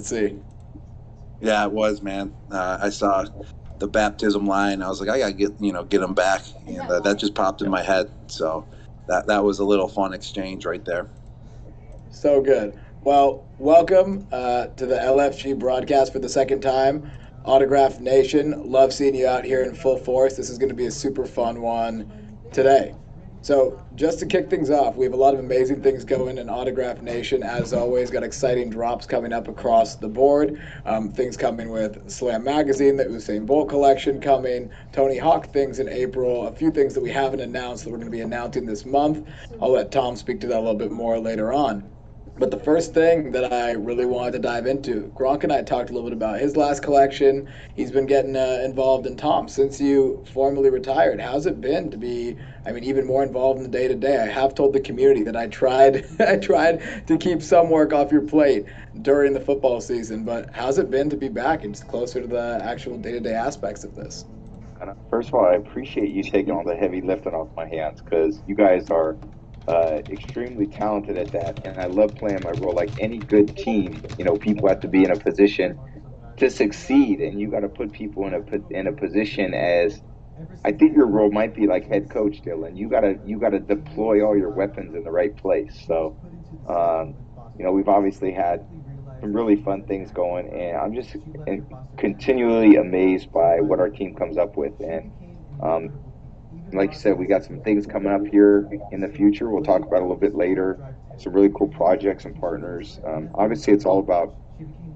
to see. Yeah, it was, man. I saw the baptism line. I was like, I gotta get him back, and that just popped in my head. So that was a little fun exchange right there. So good. Well, welcome to the LFG broadcast for the second time. Autograph Nation, love seeing you out here in full force. This is going to be a super fun one today. So, just to kick things off, we have a lot of amazing things going in Autograph Nation. As always, got exciting drops coming up across the board. Things coming with Slam Magazine, the Usain Bolt collection coming, Tony Hawk things in April, a few things that we haven't announced that we're going to be announcing this month. I'll let Tom speak to that a little bit more later on. But the first thing that I really wanted to dive into, Gronk and I talked a little bit about his last collection. He's been getting involved in Tom since you formally retired. How's it been to be, I mean, even more involved in the day to day? I have told the community that I tried, I tried to keep some work off your plate during the football season. But how's it been to be back and just closer to the actual day to day aspects of this? First of all, I appreciate you taking all the heavy lifting off my hands because you guys are extremely talented at that, and I love playing my role. Like any good team, people have to be in a position to succeed, and you got to put people in a position as I think your role might be like head coach, Dylan. You gotta deploy all your weapons in the right place. So, we've obviously had some really fun things going, and I'm just continually amazed by what our team comes up with. And um, like you said, we got some things coming up here in the future. We'll talk about a little bit later. Some really cool projects and partners. Obviously, it's all about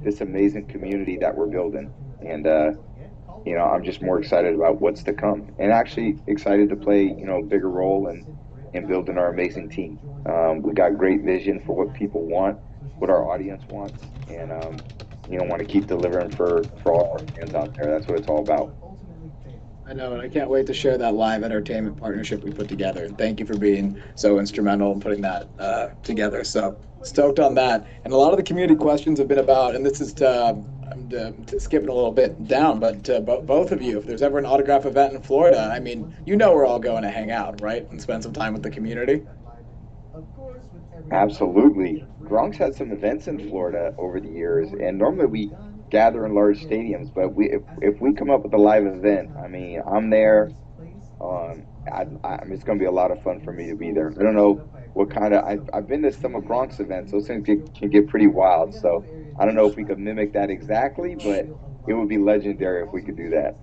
this amazing community that we're building, and I'm just more excited about what's to come, and actually excited to play a bigger role in building our amazing team. We got great vision for what people want, what our audience wants, and want to keep delivering for all our fans out there. That's what it's all about. I know, and I can't wait to share that live entertainment partnership we put together. And thank you for being so instrumental in putting that together. So stoked on that. And a lot of the community questions have been about, and this is I'm skipping a little bit down, but both of you, if there's ever an autograph event in Florida, I mean, we're all going to hang out, right, and spend some time with the community. Absolutely. Gronk's had some events in Florida over the years, and normally we gather in large stadiums, but if we come up with a live event, I mean, I'm there. It's going to be a lot of fun for me to be there. I don't know what kind of I've been to some of Gronk's events. Those things can get pretty wild. So I don't know if we could mimic that exactly, but it would be legendary if we could do that.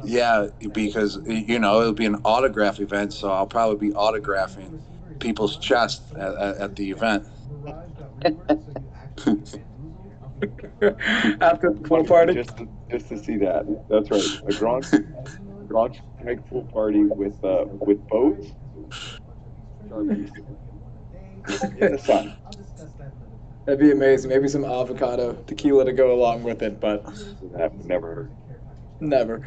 Yeah, because it'll be an autograph event, so I'll probably be autographing people's chest at the event. After the pool party. Just to see that. That's right. A Gronk keg pool party with boats in the sun. That'd be amazing. Maybe some avocado tequila to go along with it, but That would never hurt. never.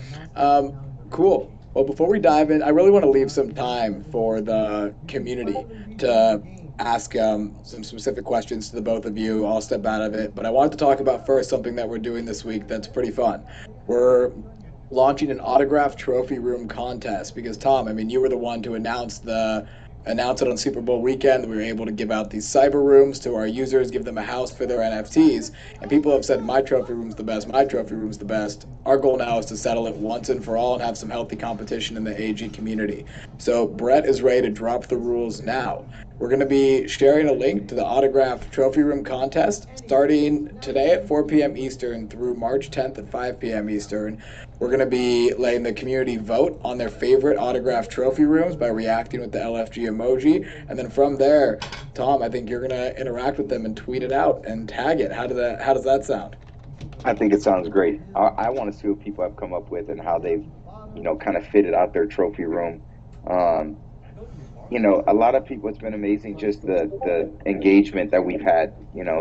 Cool. Well, before we dive in, I really want to leave some time for the community to ask some specific questions to the both of you. I'll step out of it, but I wanted to talk about first something that we're doing this week that's pretty fun. We're launching an autograph trophy room contest because Tom, I mean, you were the one to announce it on Super Bowl weekend. We were able to give out these cyber rooms to our users, give them a house for their NFTs. And people have said, my trophy room's the best, my trophy room's the best. Our goal now is to settle it once and for all and have some healthy competition in the AG community. So Brett is ready to drop the rules now. We're going to be sharing a link to the autograph trophy room contest starting today at 4 p.m. Eastern through March 10th at 5 p.m. Eastern. We're going to be letting the community vote on their favorite autograph trophy rooms by reacting with the LFG emoji. And then from there, Tom, I think you're going to interact with them and tweet it out and tag it. How does that sound? I think it sounds great. I want to see what people have come up with and how they've, kind of fitted out their trophy room. Um, a lot of people, it's been amazing just the engagement that we've had,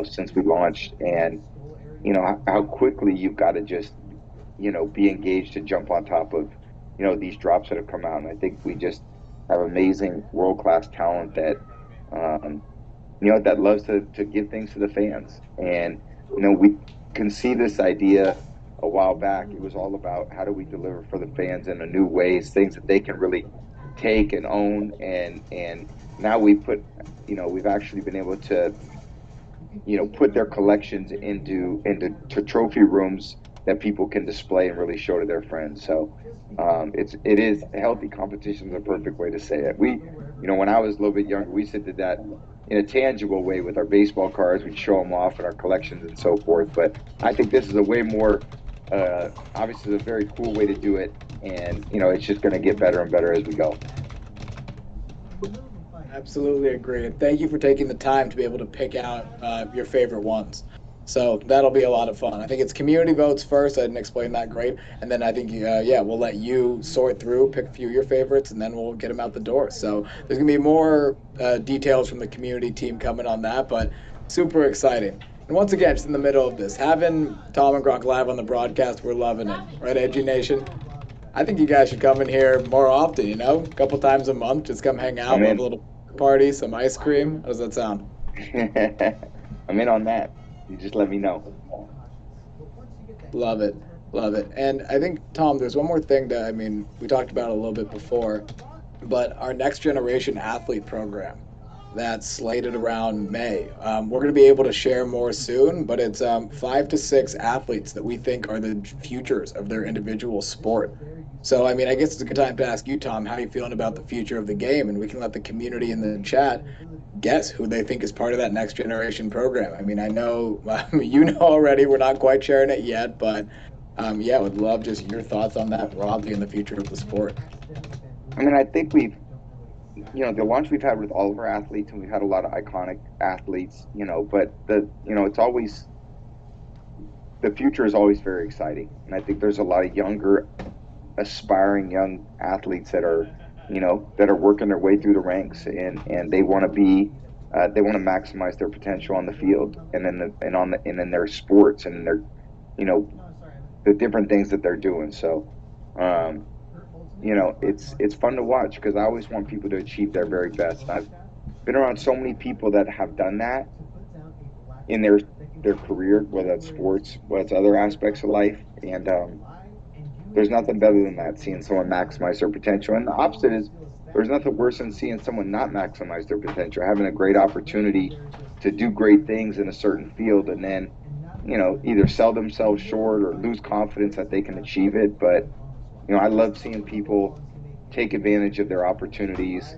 since we launched, and how quickly you've got to just be engaged to jump on top of these drops that have come out. And I think we just have amazing world class talent that that loves to give things to the fans. And we can see this idea a while back. It was all about how do we deliver for the fans in a new ways, things that they can really take and own. And now we've actually been able to put their collections into trophy rooms that people can display and really show to their friends. So it is healthy competition is a perfect way to say it. When I was a little bit younger, we used to do that in a tangible way with our baseball cards. We'd show them off in our collections and so forth. But I think this is a way more, obviously, a very cool way to do it, and it's just going to get better and better as we go. Absolutely agree. And thank you for taking the time to be able to pick out your favorite ones. So that'll be a lot of fun. I think it's community votes first. I didn't explain that great. And then I think, yeah, we'll let you sort through, pick a few of your favorites, and then we'll get them out the door. So there's going to be more details from the community team coming on that, but super exciting. And once again, just in the middle of this, having Tom and Gronk live on the broadcast, we're loving it. Right, Edgy Nation? I think you guys should come in here more often, a couple times a month. Just come hang out, I'm we'll have in. a little party, some ice cream. How does that sound? I'm in on that. You just let me know. Love it. Love it. And I think, Tom, there's one more thing that, we talked about a little bit before, but our next generation athlete program that's slated around May. We're going to be able to share more soon, but it's 5 to 6 athletes that we think are the futures of their individual sport. So, I guess it's a good time to ask you, Tom, how you feeling about the future of the game, and we can let the community in the chat guess who they think is part of that next generation program. I know, you know already, we're not quite sharing it yet, but yeah, would love just your thoughts on that broadly in the future of the sport. I think the launch we've had with all of our athletes, and we've had a lot of iconic athletes, but it's always, the future is always very exciting. And I think there's a lot of younger, aspiring young athletes that are working their way through the ranks, and they want to maximize their potential on the field, and in their sports, and in their, the different things that they're doing. So, it's fun to watch because I always want people to achieve their very best. And I've been around so many people that have done that in their career, whether it's sports, whether it's other aspects of life, and there's nothing better than that, seeing someone maximize their potential. And the opposite is, there's nothing worse than seeing someone not maximize their potential, having a great opportunity to do great things in a certain field, and then either sell themselves short or lose confidence that they can achieve it. But I love seeing people take advantage of their opportunities,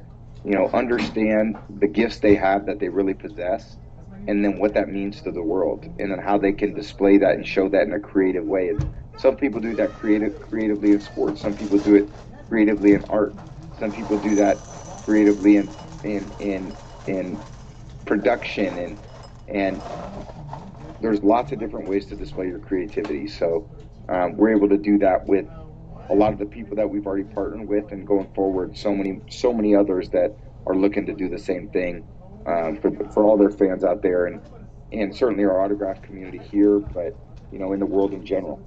understand the gifts they have that they really possess, and then what that means to the world, and then how they can display that and show that in a creative way. And some people do that creatively in sports. Some people do it creatively in art. Some people do that creatively in production, and there's lots of different ways to display your creativity. So we're able to do that with a lot of the people that we've already partnered with, and going forward, so many others that are looking to do the same thing for all their fans out there, and certainly our autograph community here, but in the world in general.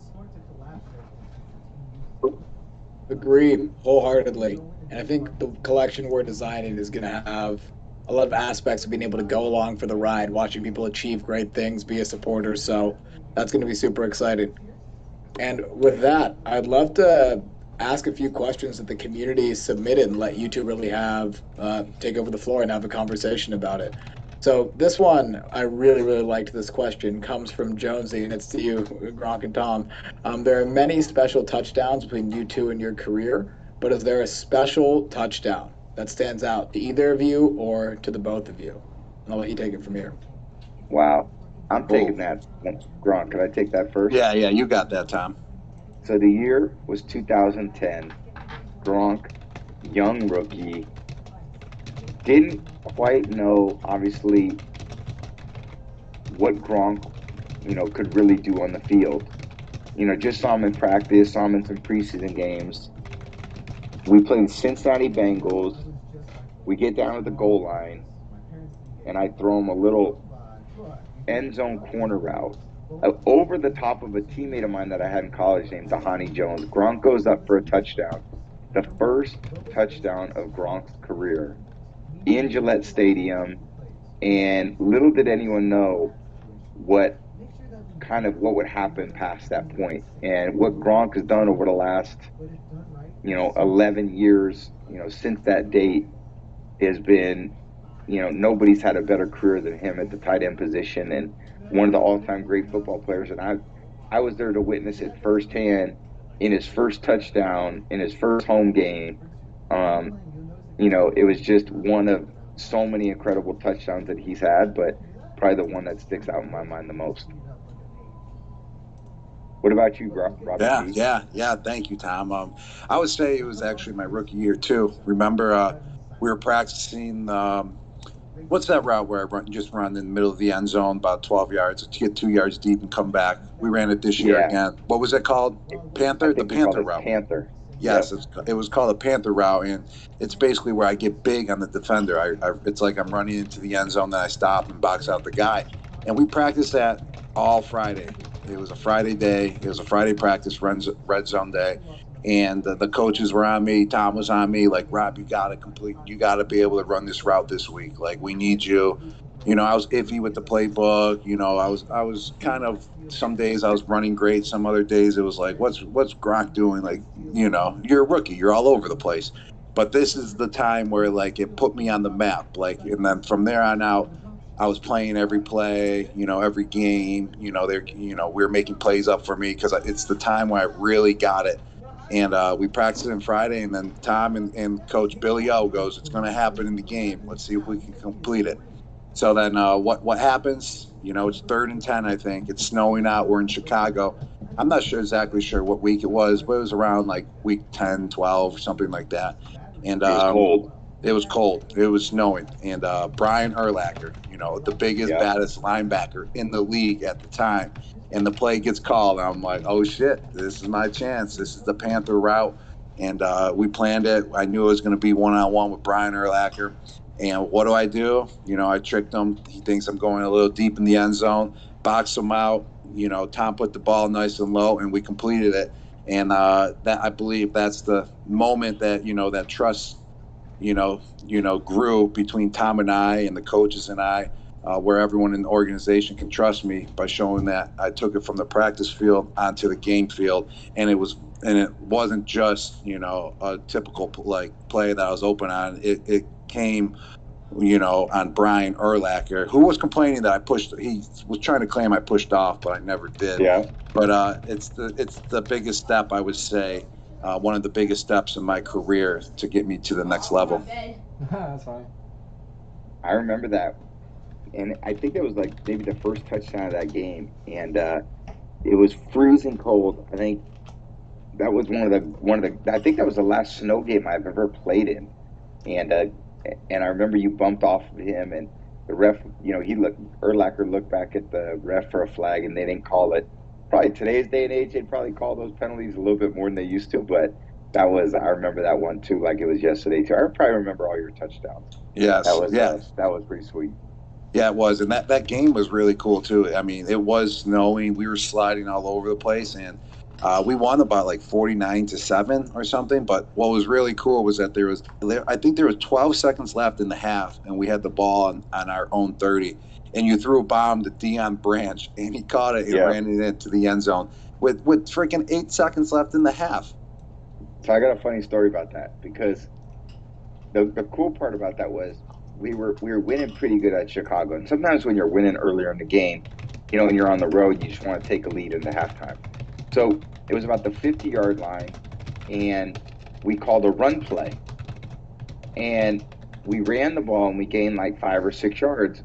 Agreed wholeheartedly. And I think the collection we're designing is going to have a lot of aspects of being able to go along for the ride, watching people achieve great things, be a supporter. So that's going to be super exciting. And with that, I'd love to ask a few questions that the community submitted and let you two really have take over the floor and have a conversation about it. So this one, I really, really liked this question, comes from Jonesy, and it's to you, Gronk and Tom. There are many special touchdowns between you two and your career, but is there a special touchdown that stands out to either of you or to the both of you? And I'll let you take it from here. Wow. I'm taking that. Gronk, could I take that first? Yeah, you got that, Tom. So the year was 2010. Gronk, young rookie, didn't quite know, obviously, what Gronk, could really do on the field. Just saw him in practice, saw him in some preseason games. We played Cincinnati Bengals. We get down to the goal line, and I throw him a little end zone corner route over the top of a teammate of mine that I had in college named Dahani Jones. Gronk goes up for a touchdown, the first touchdown of Gronk's career in Gillette Stadium, and little did anyone know what would happen past that point. And what Gronk has done over the last 11 years, since that date, has been nobody's had a better career than him at the tight end position, and one of the all-time great football players. And I was there to witness it firsthand in his first touchdown in his first home game. Um, it was just one of so many incredible touchdowns that he's had, but probably the one that sticks out in my mind the most. What about you, Robbie Yeah, G? yeah, yeah. Thank you, Tom. I would say it was actually my rookie year too. Remember, we were practicing. What's that route where just run in the middle of the end zone, about 12 yards, to get 2 yards deep and come back? We ran it this year Yeah, again. What was it called? I Panther, the think we called Panther it route. Panther. Yes, Yep. it was called a Panther route, and it's basically where I get big on the defender. It's like I'm running into the end zone, then I stop and box out the guy. And we practiced that all Friday. It was a Friday day. It was a Friday practice, red zone day, and the coaches were on me. Tom was on me. Like, Rob, you got to complete. You got to be able to run this route this week. Like, we need you. I was iffy with the playbook. I was kind of, some days I was running great. Some other days it was like, what's Gronk doing? Like, you're a rookie. You're all over the place. But this is the time where like it put me on the map. Like, and then from there on out, I was playing every play. Every game. We were making plays up for me because it's the time where I really got it. And we practiced on Friday, and then Tom and Coach Billy O goes, "It's going to happen in the game. Let's see if we can complete it." So then what happens? It's 3rd and 10, I think. It's snowing out. We're in Chicago. I'm not exactly sure what week it was, but it was around like week 10, 12, something like that. And It was cold. it was cold. It was snowing. And Brian Urlacher, the biggest, Yep. baddest linebacker in the league at the time. And the play gets called. And I'm like, oh, shit, this is my chance. This is the Panther route. And we planned it. I knew it was going to be one-on-one with Brian Urlacher. And what do? I tricked him. He thinks I'm going a little deep in the end zone. Box him out. Tom put the ball nice and low, and we completed it. And that, I believe, that's the moment that that trust grew between Tom and I and the coaches and I, where everyone in the organization can trust me by showing that I took it from the practice field onto the game field, and it wasn't just a typical like play that I was open on. It came on Brian Urlacher, who was complaining that I pushed. He was trying to claim I pushed off, but I never did. Yeah. But it's the biggest step, I would say, one of the biggest steps in my career to get me to the next level. That's fine. I remember that, and I think that was like maybe the first touchdown of that game, and it was freezing cold. I think that was one of the. I think that was the last snow game I've ever played in, and I remember you bumped off of him, and the ref, Urlacher looked back at the ref for a flag, and they didn't call it. Probably today's day and age, they'd probably call those penalties a little bit more than they used to, but I remember that one too, like it was yesterday too. I probably remember all your touchdowns. Yes, that was pretty sweet. Yeah, it was, and that game was really cool too. I mean, it was snowing. We were sliding all over the place, and we won about like 49-7 or something. But what was really cool was that I think there was 12 seconds left in the half, and we had the ball on our own 30. And you threw a bomb to Deion Branch, and he caught it and ran it into the end zone with freaking 8 seconds left in the half. So I got a funny story about that, because the cool part about that was we were winning pretty good at Chicago. And sometimes when you're winning earlier in the game, and you're on the road, you just want to take a lead into halftime. So it was about the 50-yard line, and we called a run play. And we ran the ball, and we gained like 5 or 6 yards.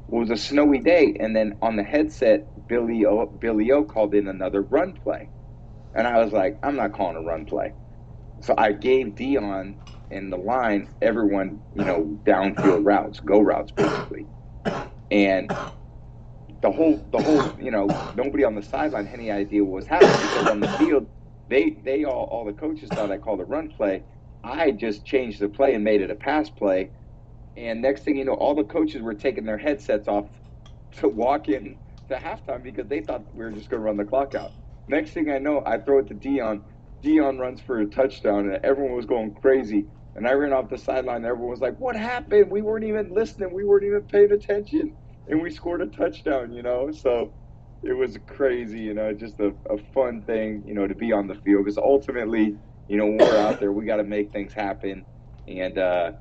It was a snowy day, and then on the headset, Billy O called in another run play. And I was like, I'm not calling a run play. So I gave Dion and the line, everyone, downfield routes, go routes, basically. And the whole, nobody on the sideline had any idea what was happening, because on the field, they all the coaches thought I called a run play. I just changed the play and made it a pass play. And next thing you know, all the coaches were taking their headsets off to walk in to halftime, because they thought we were just going to run the clock out. Next thing I know, I throw it to Dion. Dion runs for a touchdown, and everyone was going crazy. And I ran off the sideline, and everyone was like, what happened? We weren't even listening. We weren't even paying attention. And we scored a touchdown, So it was crazy, just a fun thing, to be on the field. Because ultimately, when we're out there, we got to make things happen. And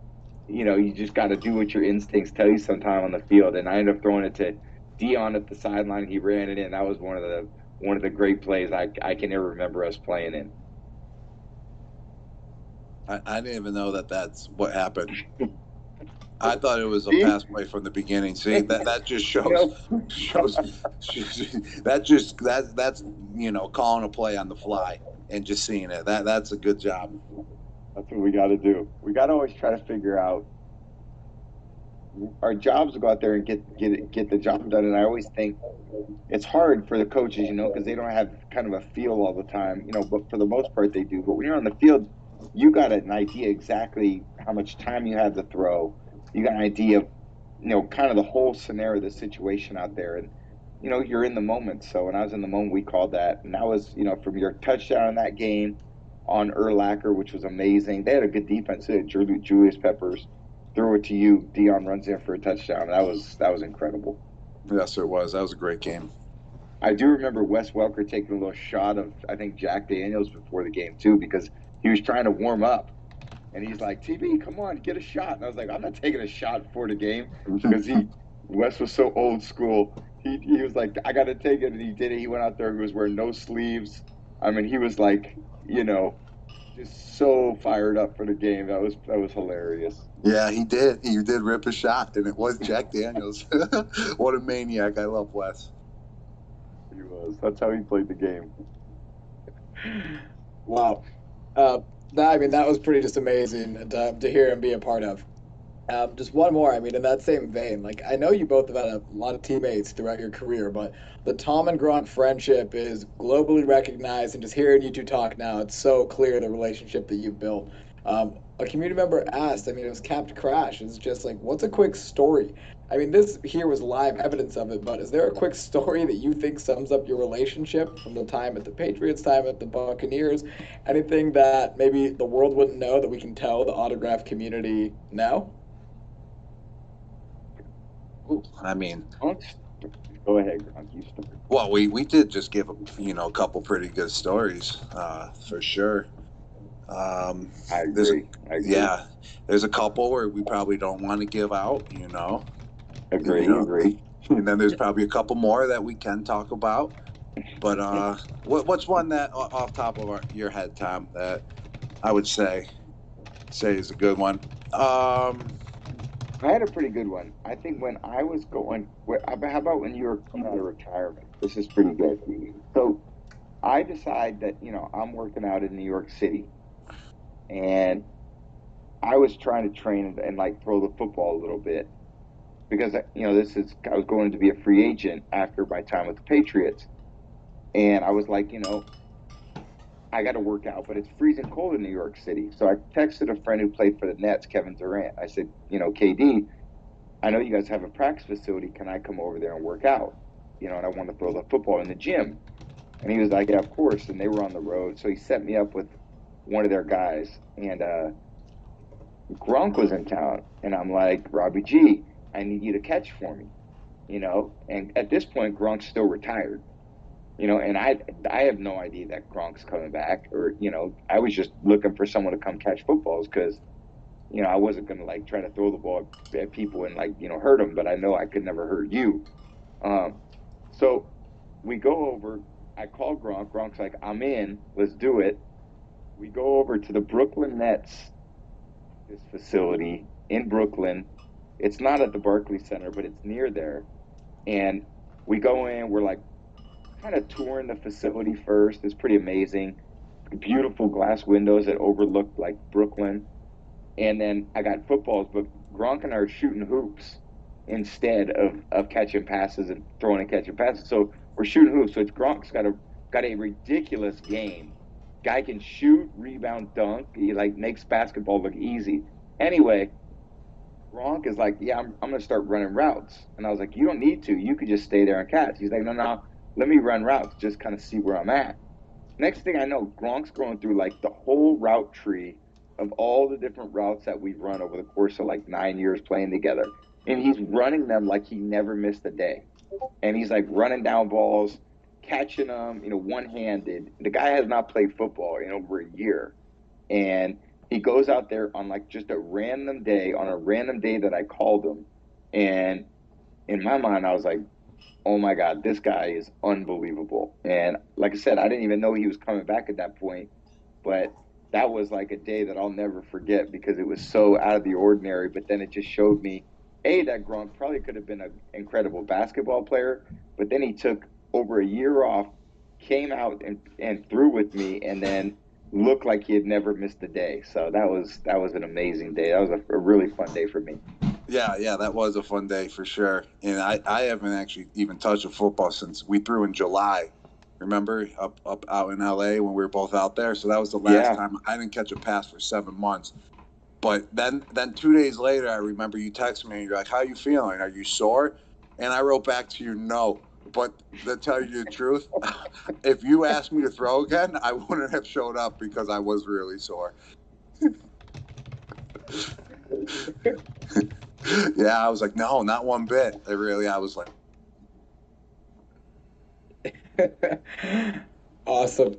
you just got to do what your instincts tell you sometime on the field. And I ended up throwing it to Dion at the sideline. He ran it in. That was one of the great plays I can ever remember us playing in. I didn't even know that that's what happened. I thought it was a See, pass play from the beginning. See, that just shows no, shows that's calling a play on the fly and just seeing it. That's a good job. that's what we got to do. We got to always try to figure out our jobs to go out there and get the job done. And I always think it's hard for the coaches, because they don't have kind of a feel all the time, but for the most part they do. But when you're on the field, you got an idea exactly how much time you have to throw. You got an idea of, kind of the whole scenario, the situation out there. And, you're in the moment. So when I was in the moment, we called that. And that was, from your touchdown in that game on Urlacher, which was amazing. They had a good defense. They had Julius Peppers threw it to you. Dion runs in for a touchdown. That was incredible. Yes, it was. That was a great game. I do remember Wes Welker taking a little shot of, I think, Jack Daniels before the game too, because he was trying to warm up, and he's like, "TB, come on, get a shot." And I was like, "I'm not taking a shot before the game," because Wes was so old school. He was like, "I got to take it," and he did it. He went out there. He was wearing no sleeves. I mean, he was like, just so fired up for the game. That was hilarious. Yeah, he did. He did rip a shot, and it was Jack Daniels. What a maniac! I love Wes. He was. That's how he played the game. Wow. Uh, that was pretty just amazing to hear and be a part of. Just one more. I mean, in that same vein, like I know you both have had a lot of teammates throughout your career, but the Tom and Gronk friendship is globally recognized, and just hearing you two talk now, it's so clear the relationship that you've built. A community member asked, I mean, it was Capped Crash. It's just like, what's a quick story? I mean, this here was live evidence of it, but is there a quick story that you think sums up your relationship from the time at the Patriots, time at the Buccaneers? Anything that maybe the world wouldn't know that we can tell the autograph community now? I mean, Go ahead, Gronk. You start. well, we did just give a couple pretty good stories, for sure. I There's a agree. I agree. yeah, there's a couple where we probably don't want to give out, you Agree. know, Agree. and then there's probably a couple more that we can talk about. But what's one that off top of your head, Tom, that I would say is a good one? I had a pretty good one. I think when I was going, how about when you were coming out of retirement? This is pretty good. So I decide that, I'm working out in New York City, and I was trying to train and like throw the football a little bit because, I was going to be a free agent after my time with the Patriots. And I was like, I got to work out, but it's freezing cold in New York City. So I texted a friend who played for the Nets, Kevin Durant. I said, KD, I know you guys have a practice facility. Can I come over there and work out? And I want to throw the football in the gym. And he was like, yeah, of course. And they were on the road. So he set me up with one of their guys. And Gronk was in town. And I'm like, Robbie G, I need you to catch for me. And at this point, Gronk's still retired. And I have no idea that Gronk's coming back, or I was just looking for someone to come catch footballs because I wasn't gonna like try to throw the ball at people and like hurt them, but I know I could never hurt you. Um, so we go over. I call Gronk. Gronk's like, I'm in. Let's do it. We go over to the Brooklyn Nets, this facility in Brooklyn. It's not at the Barclays Center, but it's near there. And we go in. We're like kind of touring the facility first. It's pretty amazing. Beautiful glass windows that overlook like Brooklyn. And then I got footballs, but Gronk and I are shooting hoops instead of catching passes and throwing and catching passes. So we're shooting hoops. So it's Gronk's got a ridiculous game. Guy can shoot, rebound, dunk. He like makes basketball look easy. Anyway, Gronk is like, yeah, I'm gonna start running routes. And I was like, you don't need to. You could just stay there and catch. He's like, no, no, let me run routes, just kind of see where I'm at. Next thing I know, Gronk's going through like the whole route tree of all the different routes that we've run over the course of like 9 years playing together. And he's running them like he never missed a day. And he's like running down balls, catching them, one handed. The guy has not played football in over a year. And He goes out there on like just a random day, on a random day that I called him. And in my mind, I was like, oh my God, this guy is unbelievable. And like I said, I didn't even know he was coming back at that point. But that was like a day that I'll never forget because it was so out of the ordinary. But then it just showed me, that Gronk probably could have been an incredible basketball player, but then he took over a year off, came out and threw with me, and then looked like he had never missed a day. So that was an amazing day. That was a really fun day for me. Yeah, yeah, that was a fun day for sure. And I haven't actually even touched a football since we threw in July. Remember up out in LA when we were both out there? So that was the last Yeah, time I didn't catch a pass for 7 months. But then 2 days later, I remember you texted me and you're like, "How you feeling? Are you sore?" And I wrote back to you, "No." But to tell you the truth, if you asked me to throw again, I wouldn't have showed up because I was really sore. Yeah, I was like, "No, not one bit." I was like, Awesome.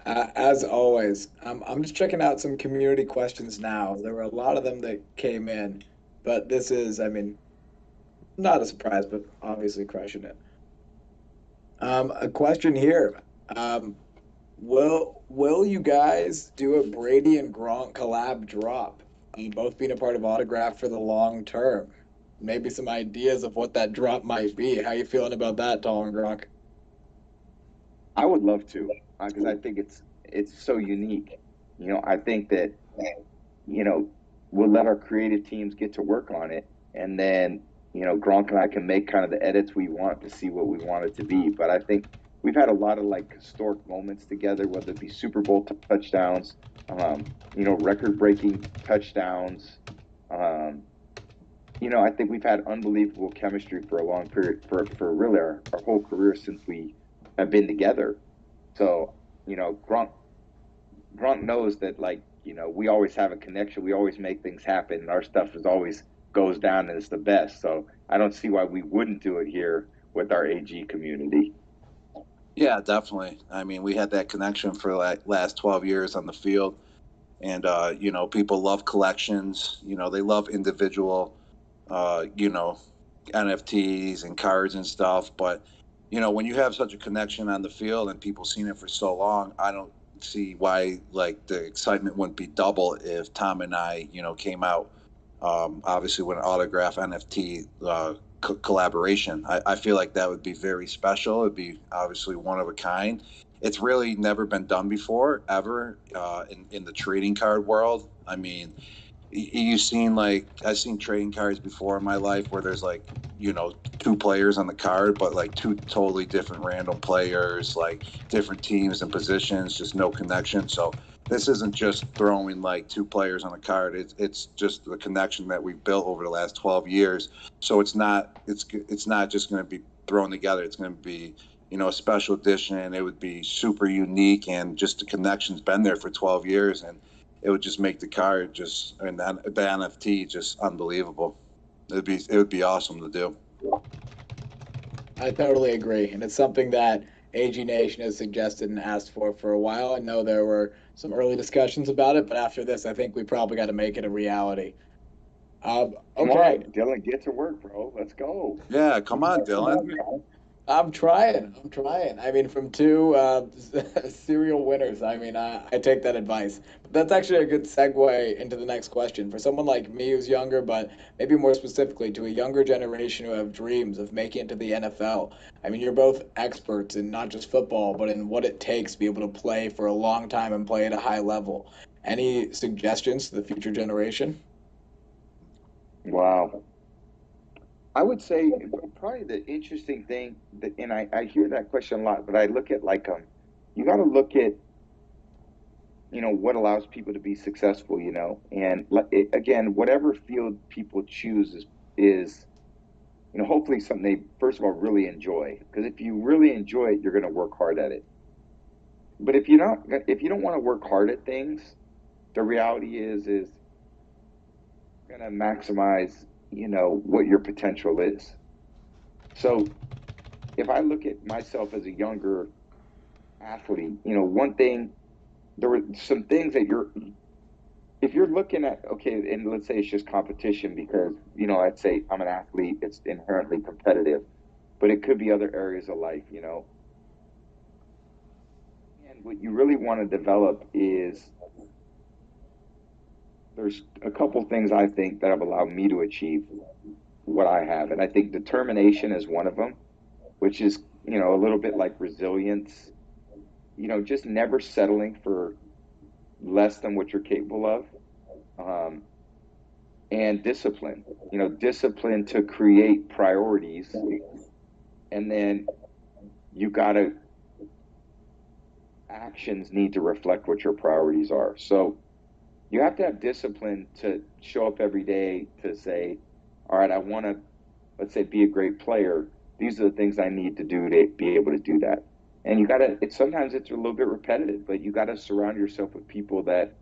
As always, I'm just checking out some community questions now. There were a lot of them that came in, but this is, I mean, not a surprise, but obviously crushing it. A question here. Um, will you guys do a Brady and Gronk collab drop? Both being a part of Autograph for the long term. Maybe some ideas of what that drop might be. How you feeling about that, Tall and Gronk? I would love to because I think it's so unique. I think that you know we'll let our creative teams get to work on it, and then Gronk and I can make kind of the edits we want to see what we want it to be. But I think we've had a lot of like historic moments together, whether it be Super Bowl touchdowns, record breaking touchdowns. Um, I think we've had unbelievable chemistry for a long period for really our whole career since we have been together. So, Gronk knows that like, we always have a connection. We always make things happen and our stuff is always goes down and it's the best. So I don't see why we wouldn't do it here with our AG community. "Yeah, definitely." I mean, we had that connection for like last 12 years on the field, and people love collections. They love individual, uh, you know, NFTs and cards and stuff. But when you have such a connection on the field and people seen it for so long, I don't see why like the excitement wouldn't be double if Tom and I, came out. Obviously, with an autograph NFT collaboration, I feel like that would be very special. It'd be obviously one of a kind. It's really never been done before, ever, in the trading card world. I mean, you've seen like I've seen trading cards before in my life where there's like two players on the card, but like two totally different random players, like different teams and positions, just no connection. So this isn't just throwing like two players on the card. It's just the connection that we've built over the last 12 years. So it's not just going to be thrown together. It's going to be a special edition. It would be super unique, and just the connection's been there for 12 years, and it would just make the card the NFT just unbelievable. It would be awesome to do. I totally agree, and it's something that AG Nation has suggested and asked for a while. I know there were some early discussions about it, but after this, I think we probably got to make it a reality. Come Okay, on, Dylan, get to work, bro. Let's go. Yeah, come on, Dylan. I'm trying. I'm trying. I mean, from two serial winners, I mean, I take that advice. But that's actually a good segue into the next question. For someone like me who's younger, but maybe more specifically to a younger generation who have dreams of making it to the NFL. I mean, you're both experts in not just football, but in what it takes to be able to play for a long time and play at a high level. Any suggestions to the future generation? Wow. I would say probably the interesting thing that, and I hear that question a lot, but I look at like you got to look at what allows people to be successful, and again, whatever field people choose is hopefully something they first of all really enjoy. Because if you really enjoy it, you're going to work hard at it. But if you don't want to work hard at things, the reality is going to maximize what your potential is. So if I look at myself as a younger athlete, one thing, there were some things that if you're looking at, okay, and let's say it's just competition because, I'd say I'm an athlete, it's inherently competitive, but it could be other areas of life, And what you really want to develop is there's a couple things I think that have allowed me to achieve what I have. And I think determination is one of them, which is, a little bit like resilience, just never settling for less than what you're capable of. Um, and discipline, discipline to create priorities. And then you got to, actions need to reflect what your priorities are. So you have to have discipline to show up every day to say, all right, I want to, let's say, be a great player. These are the things I need to do to be able to do that. And you got to, it's sometimes it's a little bit repetitive, but you got to surround yourself with people that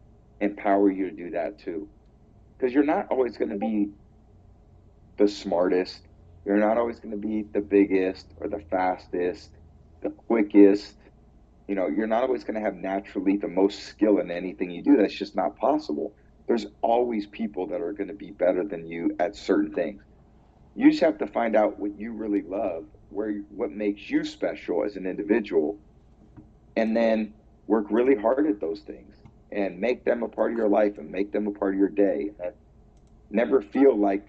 empower you to do that too. Because you're not always going to be the smartest. You're not always going to be the biggest or the fastest, the quickest. You're not always going to have naturally the most skill in anything you do. That's just not possible. There's always people that are going to be better than you at certain things. You just have to find out what you really love, what makes you special as an individual, and then work really hard at those things and make them a part of your life and make them a part of your day. And never feel like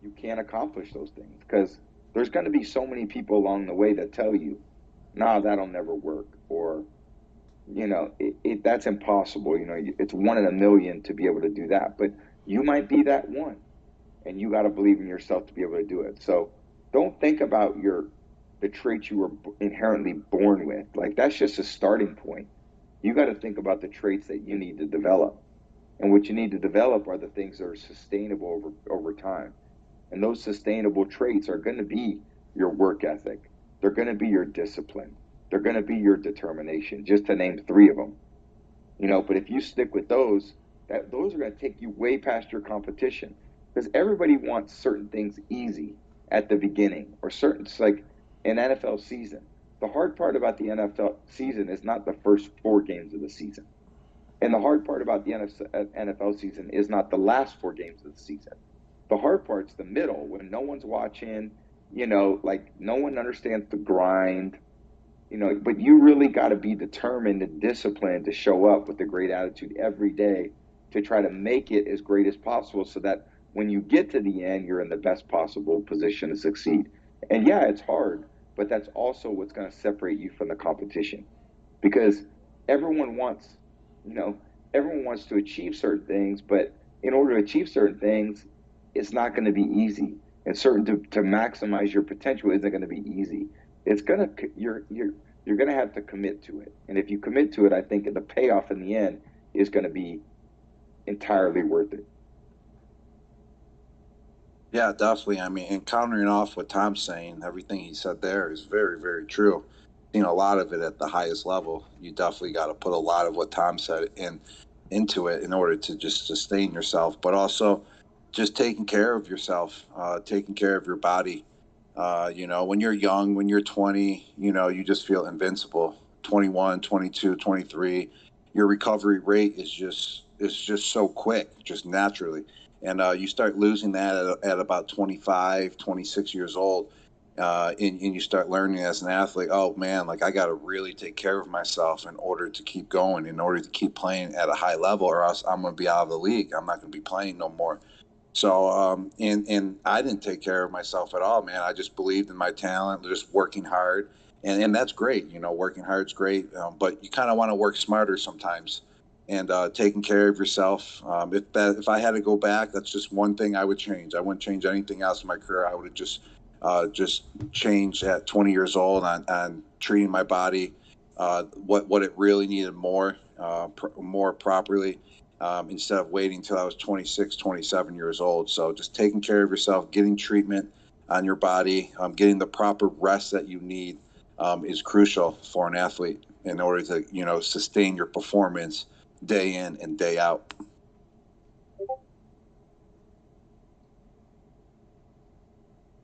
you can't accomplish those things because there's going to be so many people along the way that tell you, nah, that'll never work, or that's impossible. It's one in a million to be able to do that, but you might be that one, and you got to believe in yourself to be able to do it. So don't think about the traits you were inherently born with. Like that's just a starting point. You got to think about the traits that you need to develop, and what you need to develop are the things that are sustainable over time. And those sustainable traits are going to be your work ethic. They're going to be your discipline. They're going to be your determination, just to name three of them. But if you stick with those, those are going to take you way past your competition because everybody wants certain things easy at the beginning or certain, it's like an NFL season. The hard part about the NFL season is not the first 4 games of the season. And the hard part about the NFL season is not the last 4 games of the season. The hard part's the middle when no one's watching, like no one understands the grind, but you really got to be determined and disciplined to show up with a great attitude every day to try to make it as great as possible so that when you get to the end, you're in the best possible position to succeed. And yeah, it's hard, but that's also what's going to separate you from the competition because everyone wants, you know, everyone wants to achieve certain things, but in order to achieve certain things, it's not going to be easy. And certain to maximize your potential isn't going to be easy. It's gonna you're gonna have to commit to it. And if you commit to it, I think the payoff in the end is going to be entirely worth it. Yeah, definitely. I mean, and countering off what Tom's saying, everything he said there is very, very true. Seen a lot of it at the highest level. You definitely got to put a lot of what Tom said into it in order to just sustain yourself, but also just taking care of yourself, taking care of your body. When you're young, when you're 20, you just feel invincible. 21, 22, 23, your recovery rate is just so quick, just naturally. And you start losing that at about 25, 26 years old. And you start learning as an athlete, oh man, like I got to really take care of myself in order to keep going, in order to keep playing at a high level, or else I'm going to be out of the league. I'm not going to be playing no more. So, and I didn't take care of myself at all, man. I just believed in my talent, just working hard, and that's great. Working hard's great, but you kind of want to work smarter sometimes, and taking care of yourself. If I had to go back, that's just one thing I would change. I wouldn't change anything else in my career. I would have just changed at 20 years old on treating my body, what it really needed more properly, instead of waiting until I was 26, 27 years old. So just taking care of yourself, getting treatment on your body, getting the proper rest that you need, is crucial for an athlete in order to, sustain your performance day in and day out.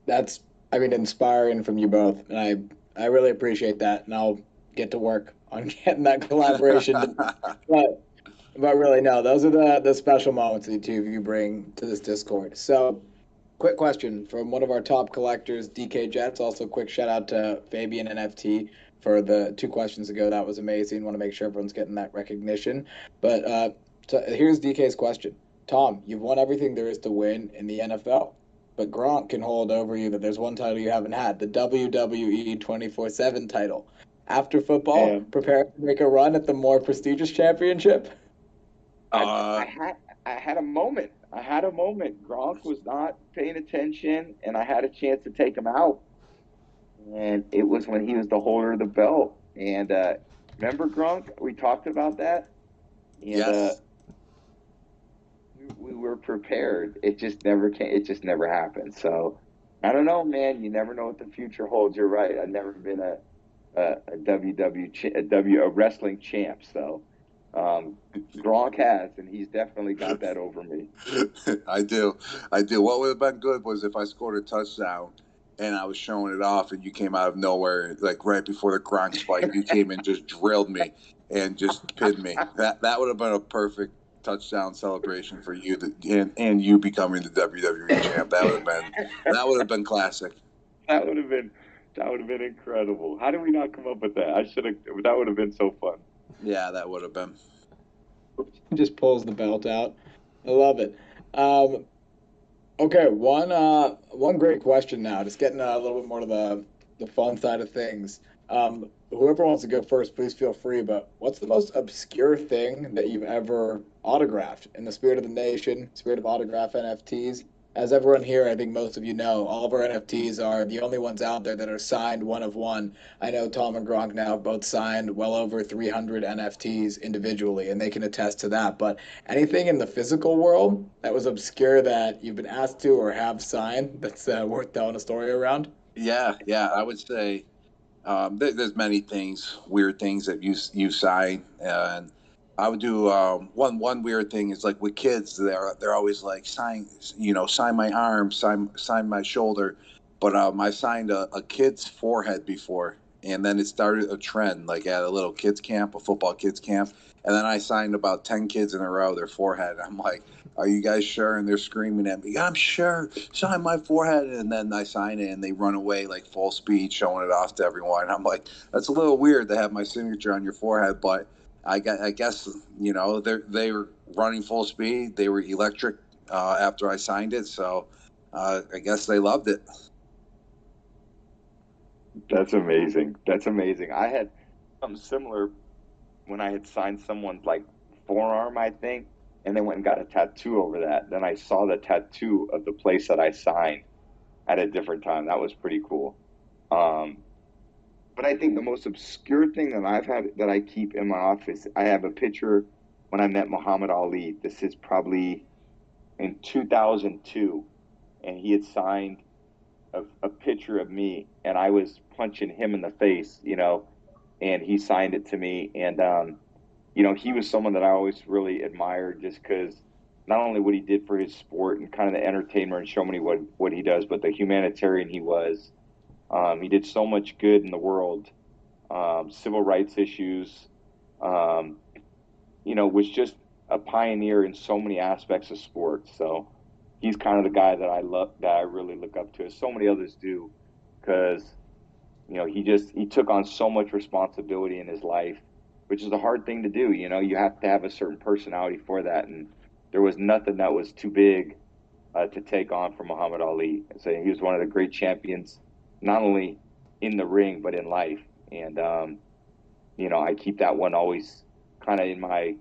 That's, I mean, inspiring from you both, and I really appreciate that. And I'll get to work on getting that collaboration. But But really, no, those are the special moments that the two of you bring to this Discord. So, quick question from one of our top collectors, DK Jets. Also, quick shout out to Fabian NFT for the two questions ago. That was amazing. Want to make sure everyone's getting that recognition. But so here's DK's question. Tom, you've won everything there is to win in the NFL, but Gronk can hold over you that there's one title you haven't had, the WWE 24/7 title. After football, And prepare to make a run at the more prestigious championship. I, Uh, I had I had a moment. I had a moment. Gronk was not paying attention, and I had a chance to take him out. And it was when he was the holder of the belt. And remember Gronk? We talked about that, and yes. we were prepared. It just never came. It just never happened. So I don't know, man. You never know what the future holds. You're right. I've never been a a wrestling champ. So Gronk has, and he's definitely got that over me. I do. I do. What would have been good was if I scored a touchdown and I was showing it off and you came out of nowhere, like right before the Gronk spike, you came and just drilled me and just pinned me. That would have been a perfect touchdown celebration for you and you becoming the WWE champ. That would have been classic. That would have been that would have been incredible. How did we not come up with that? I should have. That would have been so fun. Yeah, that would have been. Just pulls the belt out. I love it. Um, okay, one great question now. Just getting a little bit more to the fun side of things. Whoever wants to go first, please feel free. But what's the most obscure thing that you've ever autographed in the spirit of the nation, spirit of autograph NFTs? As everyone here, I think most of you know, all of our NFTs are the only ones out there that are signed one of one. I know Tom and Gronk now have both signed well over 300 NFTs individually, and they can attest to that. But anything in the physical world that was obscure that you've been asked to or have signed that's worth telling a story around? Yeah, yeah. I would say there's many things, weird things that you sign, and I would do one weird thing is like with kids, they're always like sign my arm, sign my shoulder, but I signed a kid's forehead before, and then it started a trend like at a little kids camp, a football kids camp, and then I signed about 10 kids in a row their forehead. I'm like, are you guys sure? And they're screaming at me, I'm sure, sign my forehead. And then I sign it and they run away like full speed, showing it off to everyone. I'm like, that's a little weird to have my signature on your forehead, but I guess, they were running full speed. They were electric after I signed it. So I guess they loved it. That's amazing. That's amazing. I had something similar when I had signed someone's like forearm, I think, and then went and got a tattoo over that. Then I saw the tattoo of the place that I signed at a different time. That was pretty cool. Um, but I think the most obscure thing that I've had that I keep in my office, I have a picture when I met Muhammad Ali. This is probably in 2002, and he had signed a picture of me, and I was punching him in the face, and he signed it to me. And he was someone that I always really admired just because not only what he did for his sport and kind of the entertainer and show me what he does, but the humanitarian he was. He did so much good in the world, civil rights issues, um, was just a pioneer in so many aspects of sports. So he's kind of the guy that I love, that I really look up to, as so many others do, because he took on so much responsibility in his life, which is a hard thing to do. You have to have a certain personality for that, and there was nothing that was too big to take on for Muhammad Ali. So he was one of the great champions, not only in the ring but in life. And I keep that one always kind of in my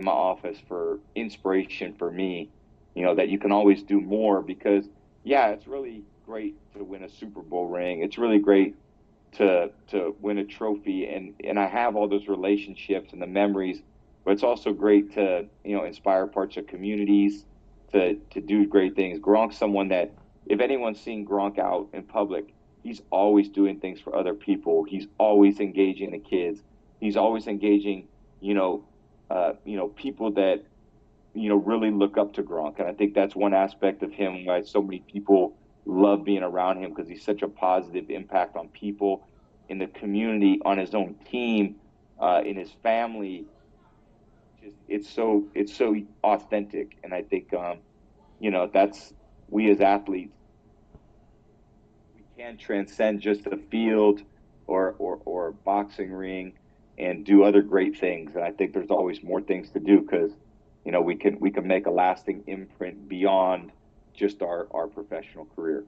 office for inspiration for me. That you can always do more because yeah, it's really great to win a Super Bowl ring. It's really great to win a trophy, and I have all those relationships and the memories, but it's also great to inspire parts of communities to do great things. Gronk's someone that if anyone's seen Gronk out in public, he's always doing things for other people. He's always engaging the kids. He's always engaging people that really look up to Gronk, and I think that's one aspect of him why so many people love being around him because he's such a positive impact on people in the community, on his own team, in his family. just it's so authentic, and I think that's we as athletes, we can transcend just a field or a boxing ring and do other great things. And I think there's always more things to do because we can make a lasting imprint beyond just our professional career.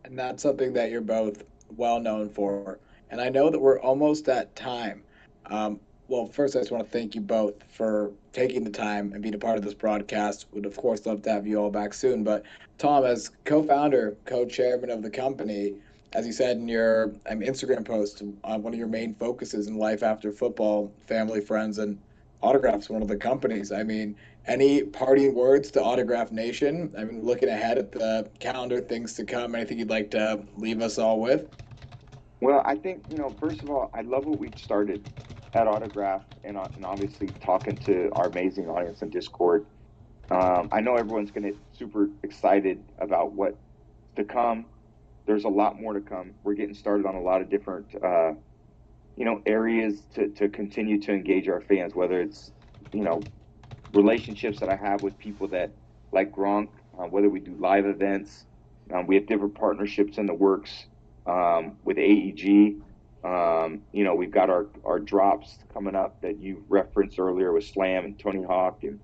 And that's something that you're both well known for. And I know that we're almost at time. Well, first, I just want to thank you both for taking the time and being a part of this broadcast. Would, of course, love to have you all back soon. But, Tom, as co founder, co chairman of the company, as you said in your Instagram post, one of your main focuses in life after football, family, friends, and autographs, one of the companies. I mean, any parting words to Autograph Nation? I mean, looking ahead at the calendar, things to come, anything you'd like to leave us all with? Well, I think, first of all, I love what we've started at Autograph, and obviously talking to our amazing audience in Discord. I know everyone's going to super excited about what's to come. There's a lot more to come. We're getting started on a lot of different, areas to continue to engage our fans, whether it's, you know, relationships that I have with people that like Gronk, whether we do live events. We have different partnerships in the works with AEG. We've got our drops coming up that you referenced earlier with Slam and Tony Hawk and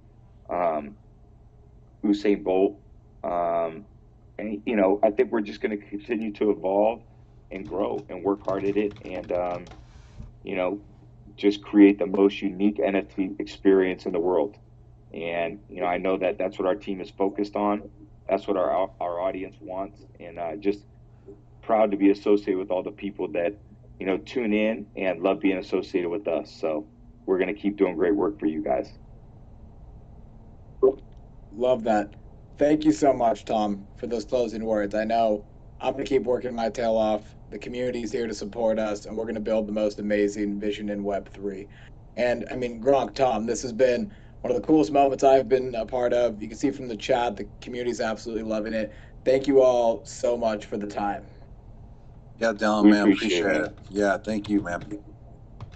um, Usain Bolt. I think we're just going to continue to evolve and grow and work hard at it, and you know, just create the most unique NFT experience in the world. And I know that that's what our team is focused on. That's what our audience wants, and just proud to be associated with all the people that tune in and love being associated with us. So we're going to keep doing great work for you guys. Love that. Thank you so much, Tom, for those closing words. I know I'm going to keep working my tail off. The community's here to support us, and we're going to build the most amazing vision in Web3. And I mean, Gronk, Tom, this has been one of the coolest moments I've been a part of. You can see from the chat, the community's absolutely loving it. Thank you all so much for the time. Yeah, Dylan, We man, appreciate it, appreciate man. it. Yeah, thank you, man.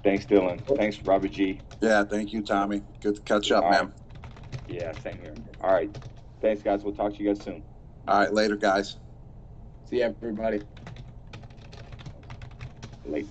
Thanks, Dylan. Thanks, Robert G. Yeah, thank you, Tommy. Good to catch up, All right. man. Yeah, same here. All right. Thanks, guys. We'll talk to you guys soon. All right, later, guys. See everybody. Late.